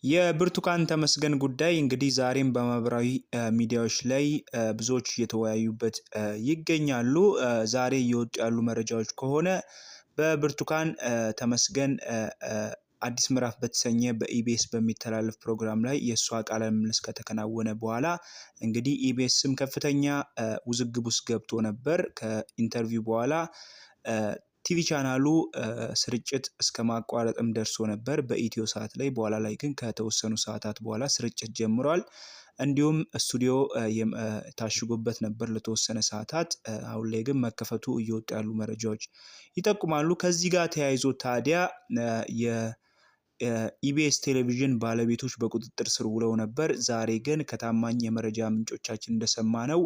የብርቱካን ተመስገን ጉዳይ እንግዲህ ዛሬም በማህበራዊ ሚዲያዎች ላይ ብዙዎች እየተወያዩበት ይገኛሉ። ዛሬ እየወጡ ያሉ መረጃዎች ከሆነ በብርቱካን ተመስገን አዲስ ምዕራፍ በተሰኘ በኢቢኤስ በሚተላለፍ ፕሮግራም ላይ የእሷ ቃለ ምልልስ ከተከናወነ በኋላ እንግዲህ ኢቢኤስም ከፍተኛ ውዝግብ ውስጥ ገብቶ ነበር። ከኢንተርቪው በኋላ ቲቪ ቻናሉ ስርጭት እስከ ማቋረጥም ደርሶ ነበር በኢትዮ ሰዓት ላይ። በኋላ ላይ ግን ከተወሰኑ ሰዓታት በኋላ ስርጭት ጀምሯል። እንዲሁም ስቱዲዮ ታሽጎበት ነበር ለተወሰነ ሰዓታት። አሁን ላይ ግን መከፈቱ እየወጡ ያሉ መረጃዎች ይጠቁማሉ። ከዚህ ጋር ተያይዞ ታዲያ የኢቢኤስ ቴሌቪዥን ባለቤቶች በቁጥጥር ስር ውለው ነበር። ዛሬ ግን ከታማኝ የመረጃ ምንጮቻችን እንደሰማነው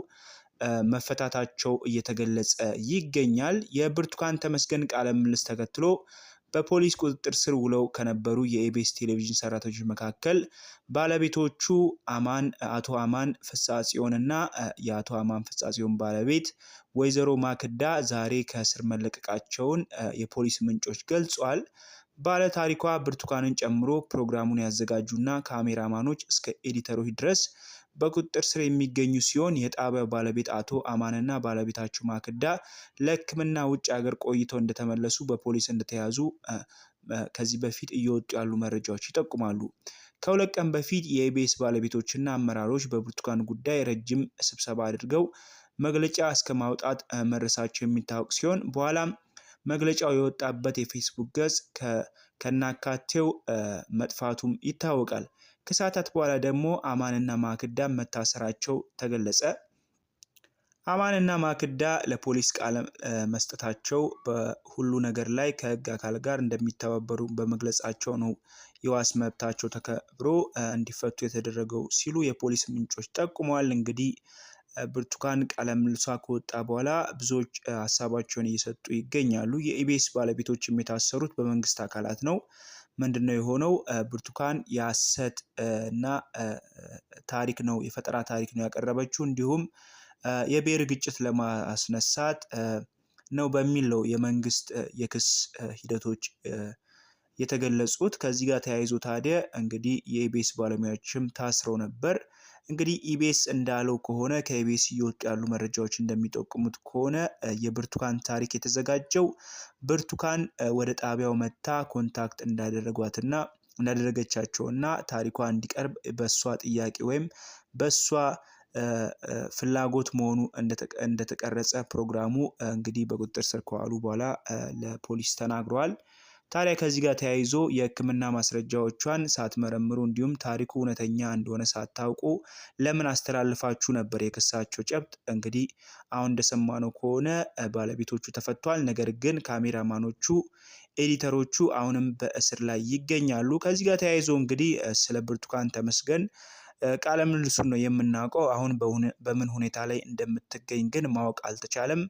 መፈታታቸው እየተገለጸ ይገኛል። የብርቱካን ተመስገን ቃለ ምልልስ ተከትሎ በፖሊስ ቁጥጥር ስር ውለው ከነበሩ የኢቢኤስ ቴሌቪዥን ሰራተኞች መካከል ባለቤቶቹ አቶ አማን ፍስሐጽዮንና የአቶ አማን ፍስሐጽዮን ባለቤት ወይዘሮ ማክዳ ዛሬ ከእስር መለቀቃቸውን የፖሊስ ምንጮች ገልጿል። ባለ ታሪኳ ብርቱካንን ጨምሮ ፕሮግራሙን ያዘጋጁና ካሜራማኖች እስከ ኤዲተሮች ድረስ በቁጥጥር ስር የሚገኙ ሲሆን የጣቢያው ባለቤት አቶ አማንና ባለቤታቸው ማክዳ ለሕክምና ውጭ ሀገር ቆይተው እንደተመለሱ በፖሊስ እንደተያዙ ከዚህ በፊት እየወጡ ያሉ መረጃዎች ይጠቁማሉ። ከሁለት ቀን በፊት የኢቢኤስ ባለቤቶችና አመራሮች በብርቱካን ጉዳይ ረጅም ስብሰባ አድርገው መግለጫ እስከ ማውጣት መድረሳቸው የሚታወቅ ሲሆን በኋላም መግለጫው የወጣበት የፌስቡክ ገጽ ከናካቴው መጥፋቱም ይታወቃል። ከሰዓታት በኋላ ደግሞ አማንና ማክዳ መታሰራቸው ተገለጸ። አማንና ማክዳ ለፖሊስ ቃለ መስጠታቸው በሁሉ ነገር ላይ ከህግ አካል ጋር እንደሚተባበሩ በመግለጻቸው ነው የዋስ መብታቸው ተከብሮ እንዲፈቱ የተደረገው ሲሉ የፖሊስ ምንጮች ጠቁመዋል። እንግዲህ ብርቱካን ቃለ ምልልሷ ከወጣ በኋላ ብዙዎች ሀሳባቸውን እየሰጡ ይገኛሉ። የኢቢኤስ ባለቤቶችም የታሰሩት በመንግስት አካላት ነው። ምንድነው የሆነው? ብርቱካን የሐሰት እና ታሪክ ነው የፈጠራ ታሪክ ነው ያቀረበችው፣ እንዲሁም የብሔር ግጭት ለማስነሳት ነው በሚል ነው የመንግስት የክስ ሂደቶች የተገለጹት። ከዚህ ጋር ተያይዞ ታዲያ እንግዲህ የኢቢኤስ ባለሙያዎችም ታስረው ነበር። እንግዲህ ኢቢኤስ እንዳለው ከሆነ ከኢቢኤስ እየወጡ ያሉ መረጃዎች እንደሚጠቁሙት ከሆነ የብርቱካን ታሪክ የተዘጋጀው ብርቱካን ወደ ጣቢያው መታ ኮንታክት እንዳደረገቻቸውና ታሪኳ እንዲቀርብ በሷ ጥያቄ ወይም በሷ ፍላጎት መሆኑ እንደተቀረጸ ፕሮግራሙ እንግዲህ በቁጥጥር ስር ከዋሉ በኋላ ለፖሊስ ተናግረዋል። ታዲያ ከዚህ ጋር ተያይዞ የሕክምና ማስረጃዎቿን ሳትመረምሩ እንዲሁም ታሪኩ እውነተኛ እንደሆነ ሳታውቁ ለምን አስተላልፋችሁ ነበር የክሳቸው ጨብጥ። እንግዲህ አሁን እንደሰማነው ከሆነ ባለቤቶቹ ተፈቷል። ነገር ግን ካሜራማኖቹ፣ ኤዲተሮቹ አሁንም በእስር ላይ ይገኛሉ። ከዚህ ጋር ተያይዞ እንግዲህ ስለ ብርቱካን ተመስገን ቃለ ምልልሱን ነው የምናውቀው። አሁን በምን ሁኔታ ላይ እንደምትገኝ ግን ማወቅ አልተቻለም።